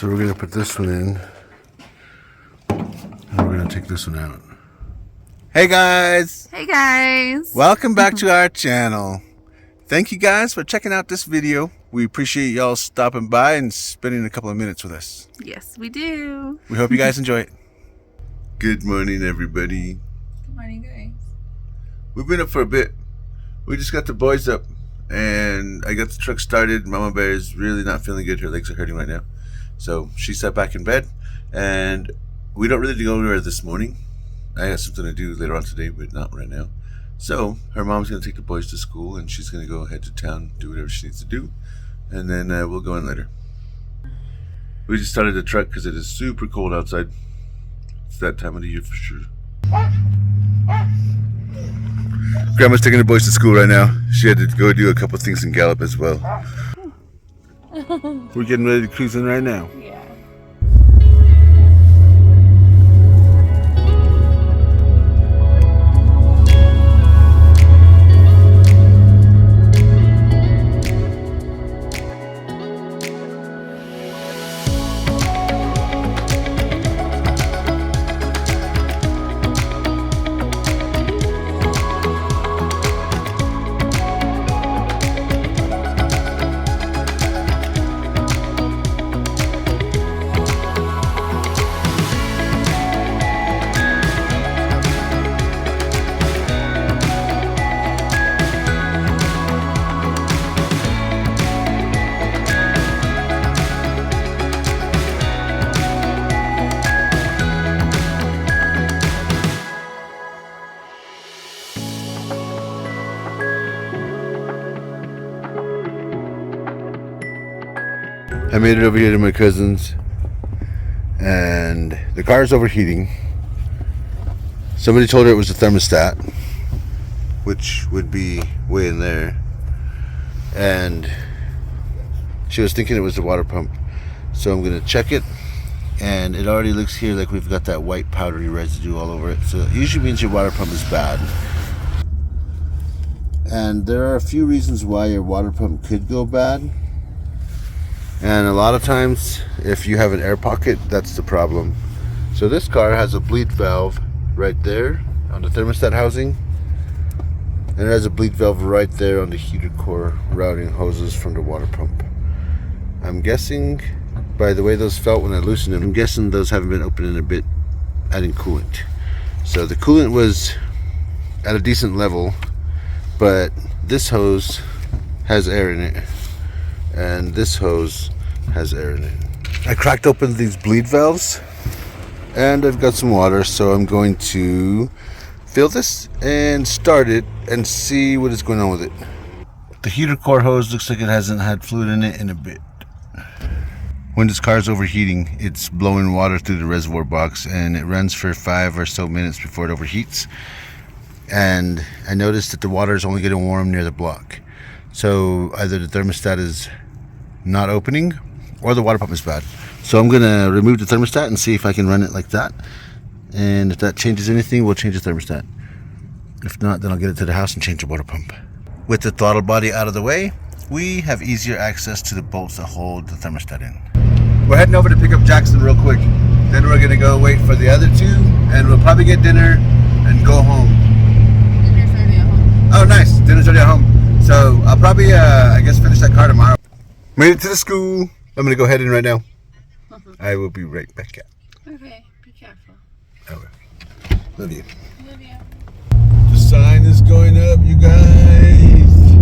So we're gonna put this one in, and we're gonna take this one out. Hey guys! Hey guys! Welcome back to our channel. Thank you guys for checking out this video. We appreciate y'all stopping by and spending a couple of minutes with us. Yes, we do. We hope you guys enjoy it. Good morning, everybody. Good morning, guys. We've been up for a bit. We just got the boys up, and I got the truck started. Mama Bear is really not feeling good. Her legs are hurting right now. So she sat back in bed, and we don't really go anywhere this morning. I have something to do later on today, but not right now. So her mom's going to take the boys to school, and she's going to go ahead to town, do whatever she needs to do, and then we'll go in later. We just started the truck because it is super cold outside. It's that time of the year for sure. Grandma's taking the boys to school right now. She had to go do a couple things in Gallup as well. We're getting ready to cruise in right now. Yeah. I made it over here to my cousin's, and the car is overheating. Somebody told her it was the thermostat, which would be way in there, and she was thinking it was the water pump. So I'm going to check it, and it already looks here like we've got that white powdery residue all over it. So it usually means your water pump is bad. And there are a few reasons why your water pump could go bad. And a lot of times, if you have an air pocket, that's the problem. So this car has a bleed valve right there on the thermostat housing. And it has a bleed valve right there on the heater core routing hoses from the water pump. I'm guessing, by the way those felt when I loosened them, I'm guessing those haven't been opened in a bit, adding coolant. So the coolant was at a decent level, but this hose has air in it. And this hose has air in it. I cracked open these bleed valves, and I've got some water, so I'm going to fill this and start it and see what is going on with it. The heater core hose looks like it hasn't had fluid in it in a bit. When this car is overheating, it's blowing water through the reservoir box, and it runs for 5 or so minutes before it overheats. And I noticed that the water is only getting warm near the block. So either the thermostat is not opening or the water pump is bad. So I'm gonna remove the thermostat and see if I can run it like that. And if that changes anything, we'll change the thermostat. If not, then I'll get it to the house and change the water pump. With the throttle body out of the way, we have easier access to the bolts that hold the thermostat in. We're heading over to pick up Jackson real quick. Then we're gonna go wait for the other two, and we'll probably get dinner and go home. Dinner's already at home. Oh, nice. Dinner's already at home. So I'll probably, I guess, finish that car tomorrow. Made it to the school. I'm going to go head in right now. I will be right back out. Okay, be careful. Okay. Love you. Love you. The sign is going up, you guys.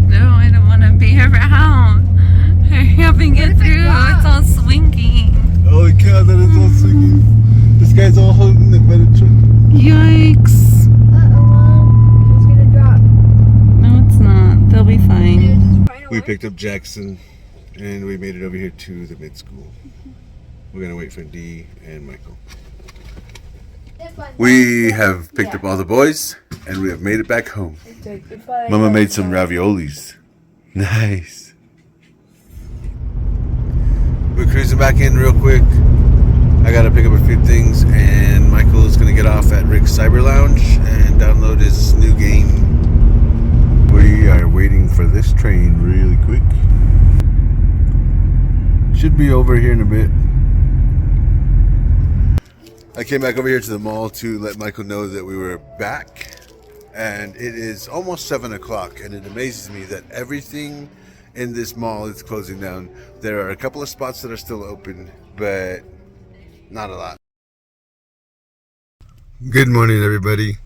No, I don't want to be around. Hurry up and get through. It's all swinging. Holy cow, that is all swinging. This guy's all holding it by the truck. Yikes. It's gonna drop. No, it's not. They'll be fine. We picked up Jackson, and we made it over here to the mid-school. We're going to wait for Dee and Michael. We have picked up all the boys, and we have made it back home. Mama made some raviolis. Nice. We're cruising back in real quick. I gotta pick up a few things, and Michael is gonna get off at Rick's Cyber Lounge and download his new game. We are waiting for this train really quick. Should be over here in a bit. I came back over here to the mall to let Michael know that we were back. And it is almost 7 o'clock, and it amazes me that everything in this mall is closing down. There are a couple of spots that are still open, but not a lot. Good morning, everybody.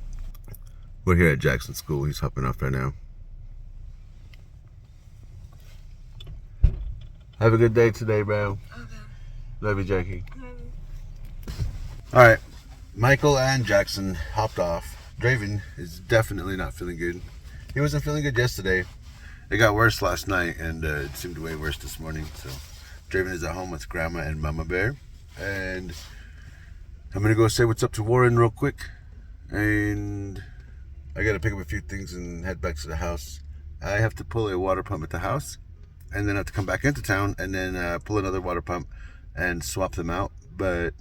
We're here at Jackson School. He's hopping off right now. Have a good day today, bro. Okay. Love you, Jackie. All right, Michael and Jackson hopped off. Draven is definitely not feeling good. He wasn't feeling good yesterday. It got worse last night, and it seemed way worse this morning. So Draven is at home with Grandma and Mama Bear, and I'm gonna go say what's up to Warren real quick, and I gotta pick up a few things and head back to the house. I have to pull a water pump at the house, and then I have to come back into town and then pull another water pump and swap them out. But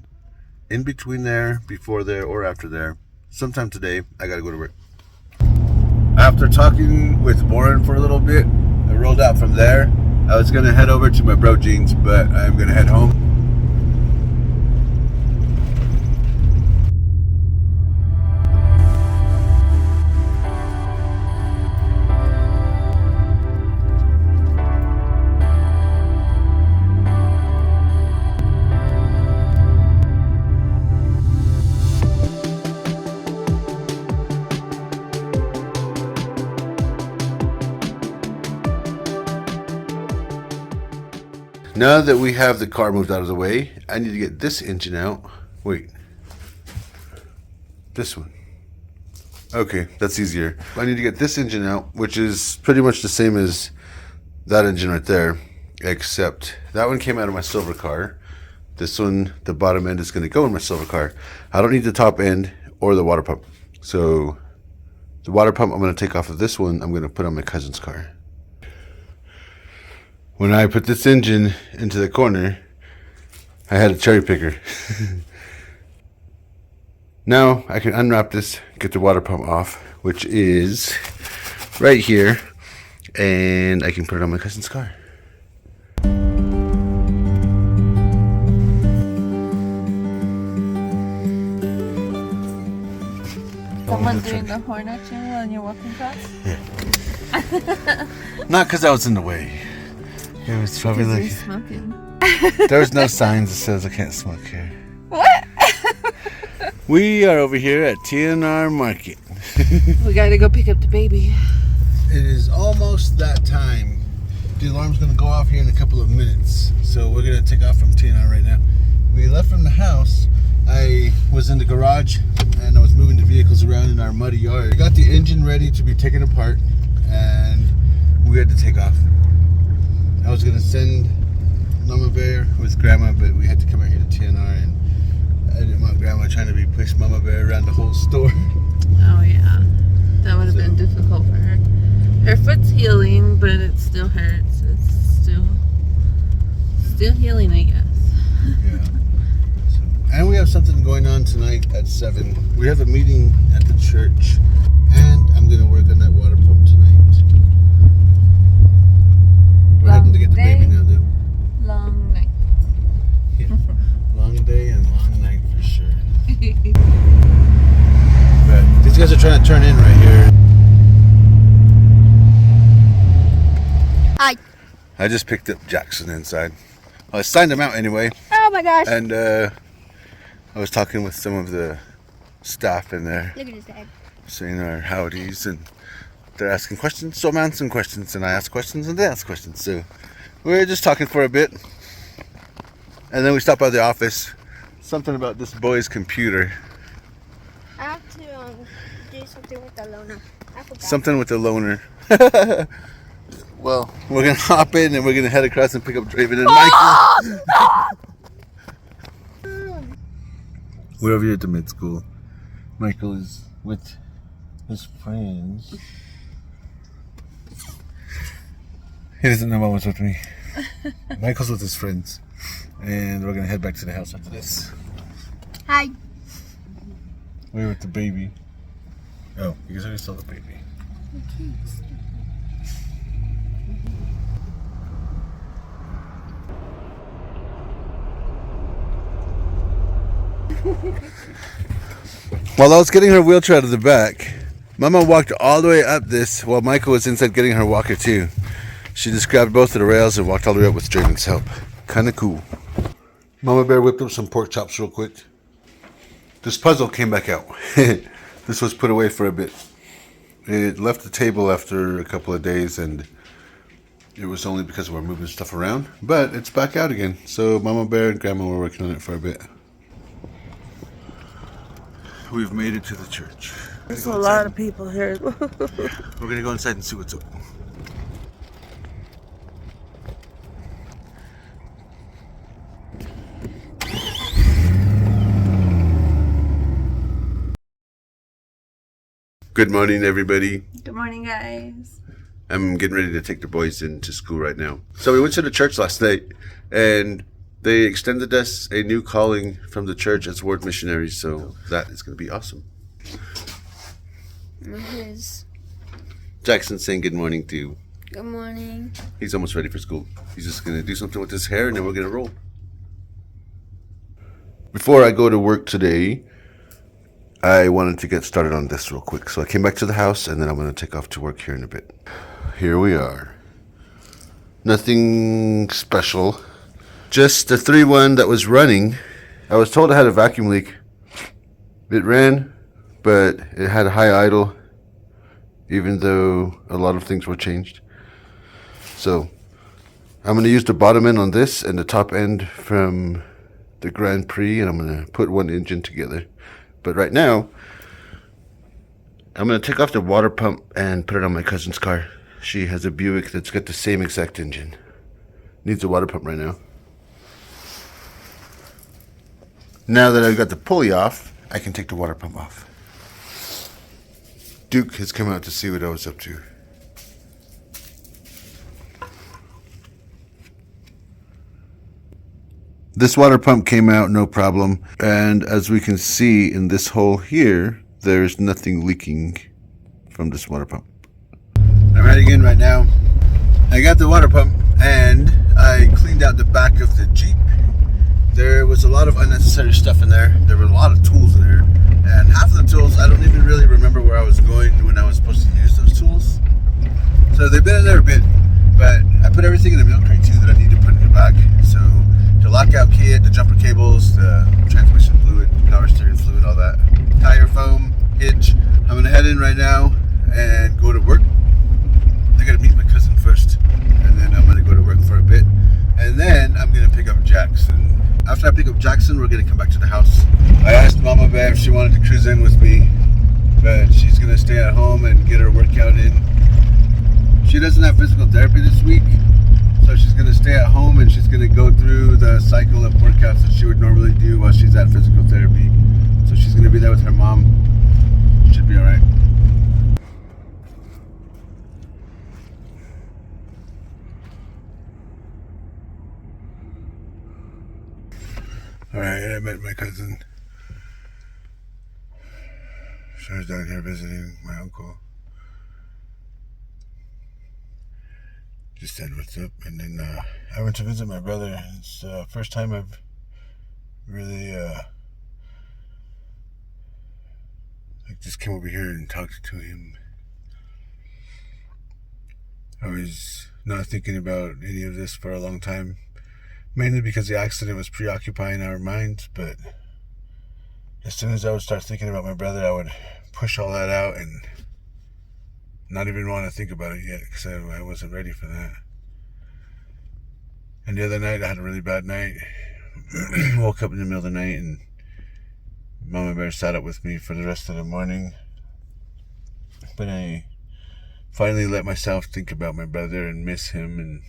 in between there, before there, or after there, sometime today, I gotta go to work. After talking with Warren for a little bit, I rolled out from there. I was gonna head over to my bro jeans, but I'm gonna head home. Now that we have the car moved out of the way, I need to get this engine out. Wait. This one. Okay, that's easier. I need to get this engine out, which is pretty much the same as that engine right there, except that one came out of my silver car. This one, the bottom end is going to go in my silver car. I don't need the top end or the water pump. So the water pump I'm going to take off of this one, I'm going to put on my cousin's car. When I put this engine into the corner, I had a cherry picker. Now I can unwrap this, get the water pump off, which is right here, and I can put it on my cousin's car. Someone doing the horn at you when you're walking past? Yeah. Not because I was in the way. It was probably like smoking. There was no signs that says I can't smoke here. What? We are over here at TNR Market. We gotta go pick up the baby. It is almost that time. The alarm's gonna go off here in a couple of minutes, so we're gonna take off from TNR right now. We left from the house. I was in the garage and I was moving the vehicles around in our muddy yard. I got the engine ready to be taken apart, and we had to take off. I was gonna send Mama Bear with Grandma, but we had to come out here to TNR, and I didn't want Grandma trying to be push Mama Bear around the whole store. Oh yeah, that would have been difficult for her. Her foot's healing, but it still hurts. It's still healing, I guess. Yeah. So, and we have something going on tonight at 7. We have a meeting at the church, and I'm gonna work on that water pump tonight. We're heading to get the baby now, though. Long night. Yeah. Long day and long night for sure. But these guys are trying to turn in right here. Hi. I just picked up Jackson inside. Well, I signed him out anyway. Oh my gosh. And I was talking with some of the staff in there. Look at his dad. Saying our howdies, and they're asking questions, so I'm answering questions, and I ask questions and they ask questions. So we're just talking for a bit, and then we stopped by the office. Something about this boy's computer. I have to do something with the loaner. I forgot. Something with the loaner. Well, we're gonna hop in and we're gonna head across and pick up Draven and Michael. We're over here at the mid school. Michael is with his friends. He doesn't know Mama's with me. Michael's with his friends. And we're gonna head back to the house after this. Hi. We're with the baby. Oh, you guys already saw the baby. While I was getting her wheelchair out of the back, Mama walked all the way up this while Michael was inside getting her walker too. She just grabbed both of the rails and walked all the way up with Draven's help. Kind of cool. Mama Bear whipped up some pork chops real quick. This puzzle came back out. This was put away for a bit. It left the table after a couple of days, and it was only because we were moving stuff around. But it's back out again. So Mama Bear and Grandma were working on it for a bit. We've made it to the church. There's a lot of people here. We're gonna go inside and see what's up. Good morning, everybody. Good morning, guys. I'm getting ready to take the boys into school right now. So we went to the church last night, and they extended us a new calling from the church as ward missionaries. So that is going to be awesome. Jackson's saying good morning to you. Good morning. He's almost ready for school. He's just going to do something with his hair, and then we're going to roll. Before I go to work today, I wanted to get started on this real quick. So I came back to the house, and then I'm going to take off to work here in a bit. Here we are. Nothing special. Just the 3-1 that was running. I was told I had a vacuum leak. It ran, but it had a high idle, even though a lot of things were changed. So I'm going to use the bottom end on this and the top end from the Grand Prix, and I'm going to put one engine together. But right now, I'm going to take off the water pump and put it on my cousin's car. She has a Buick that's got the same exact engine. Needs a water pump right now. Now that I've got the pulley off, I can take the water pump off. Duke has come out to see what I was up to. This water pump came out no problem, and as we can see in this hole here, there's nothing leaking from this water pump. I'm heading in right now. I got the water pump and I cleaned out the back of the Jeep. There was a lot of unnecessary stuff in there. There were a lot of tools in there, and half of the tools I don't even really remember where I was going when I was supposed to use those tools. So they've been in there a bit, but I put everything in the milk crate too that I need to put in the bag. So the lockout kit, the jumper cables, the transmission fluid, power steering fluid, all that. Tire foam, hitch. I'm going to head in right now and go to work. I got to meet my cousin first, and then I'm going to go to work for a bit. And then I'm going to pick up Jackson. After I pick up Jackson, we're going to come back to the house. I asked Mama Bear if she wanted to cruise in with me, but she's going to stay at home and get her workout in. She doesn't have physical therapy this week, so she's going to stay at home and she's going to go through the cycle of workouts that she would normally do while she's at physical therapy. So she's going to be there with her mom. Should be all right. All right, I met my cousin. She was down here visiting my uncle. Just said what's up, and then I went to visit my brother. It's the first time I've really just came over here and talked to him. I was not thinking about any of this for a long time, mainly because the accident was preoccupying our minds, but as soon as I would start thinking about my brother, I would push all that out and not even want to think about it yet, because I wasn't ready for that. And the other night I had a really bad night. Woke up in the middle of the night and Mama Bear sat up with me for the rest of the morning. But I finally let myself think about my brother and miss him and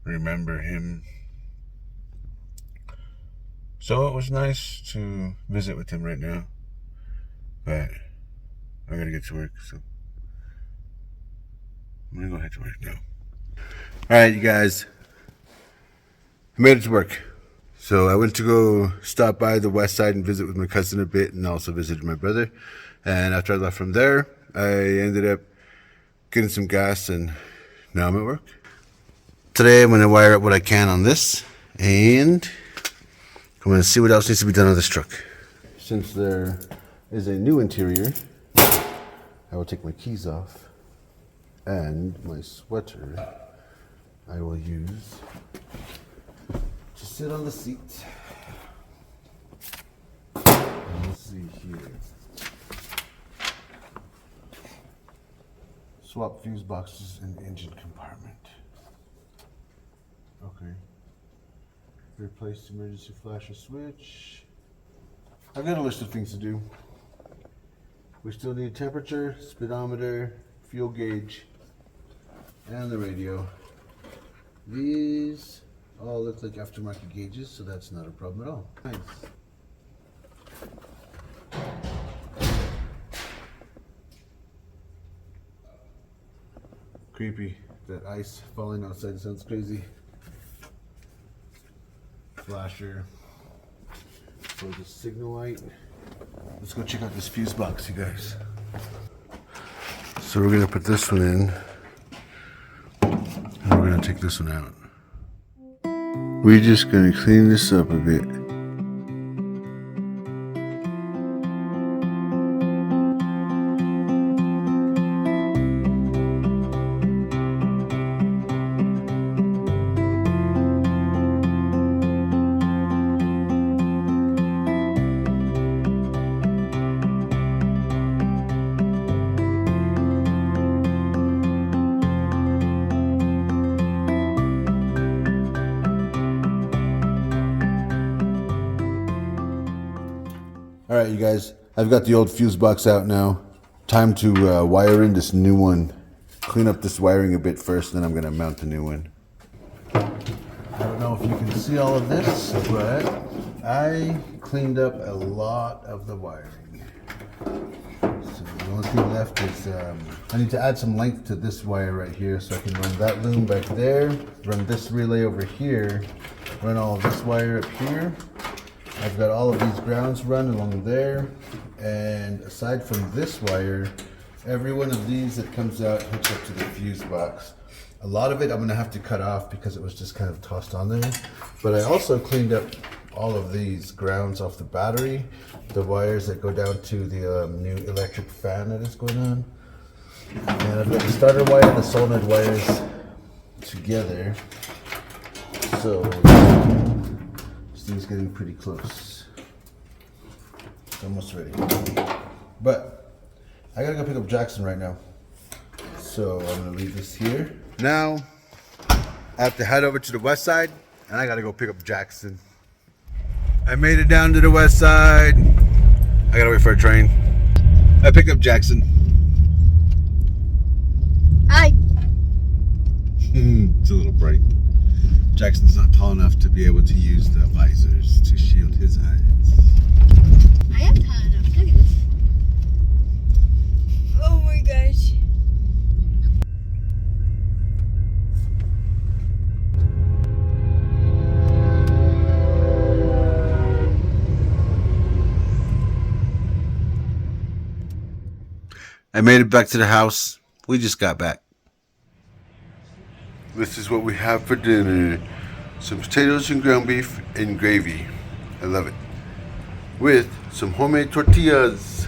remember him. So it was nice to visit with him right now. But I gotta get to work, so I'm gonna go head to work now. Alright, you guys. I made it to work. So I went to go stop by the west side and visit with my cousin a bit, and also visited my brother. And after I left from there, I ended up getting some gas, and now I'm at work. Today I'm gonna wire up what I can on this, and I'm going to see what else needs to be done on this truck. Since there is a new interior, I will take my keys off and my sweater I will use to sit on the seat. Let's see here. Swap fuse boxes in the engine compartment. Okay. Replace emergency flasher switch. I've got a list of things to do. We still need temperature, speedometer, fuel gauge, and the radio. These all look like aftermarket gauges, so that's not a problem at all. Nice. Creepy. That ice falling outside sounds crazy. Flasher. For the signal light. Let's go check out this fuse box, you guys. So we're gonna put this one in, and we're gonna take this one out. We're just gonna clean this up a bit. Alright, you guys, I've got the old fuse box out now. Time to wire in this new one. Clean up this wiring a bit first, then I'm going to mount the new one. I don't know if you can see all of this, but I cleaned up a lot of the wiring. So the only thing left is I need to add some length to this wire right here so I can run that loom back there, run this relay over here, run all of this wire up here. I've got all of these grounds run along there, and aside from this wire, every one of these that comes out hooks up to the fuse box. A lot of it I'm going to have to cut off because it was just kind of tossed on there, but I also cleaned up all of these grounds off the battery, the wires that go down to the new electric fan that is going on, and I've got the starter wire and the solenoid wires together, so thing's getting pretty close. It's almost ready. But I gotta go pick up Jackson right now. So I'm gonna leave this here. Now I have to head over to the west side and I gotta go pick up Jackson. I made it down to the west side. I gotta wait for a train. I picked up Jackson. Hi. It's a little bright. Jackson's not tall enough to be able to use the visors to shield his eyes. I am tall enough. Look at this. Oh my gosh. I made it back to the house. We just got back. This is what we have for dinner. Some potatoes and ground beef and gravy. I love it. With some homemade tortillas.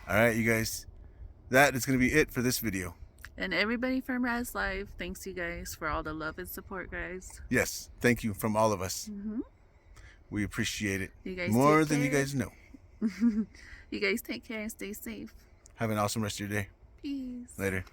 Alright, you guys. That is going to be it for this video. And everybody from Raz Live, thanks you guys for all the love and support, guys. Yes, thank you from all of us. Mm-hmm. We appreciate it You guys more take than you care. guys know. You guys take care and stay safe. Have an awesome rest of your day. Peace. Later.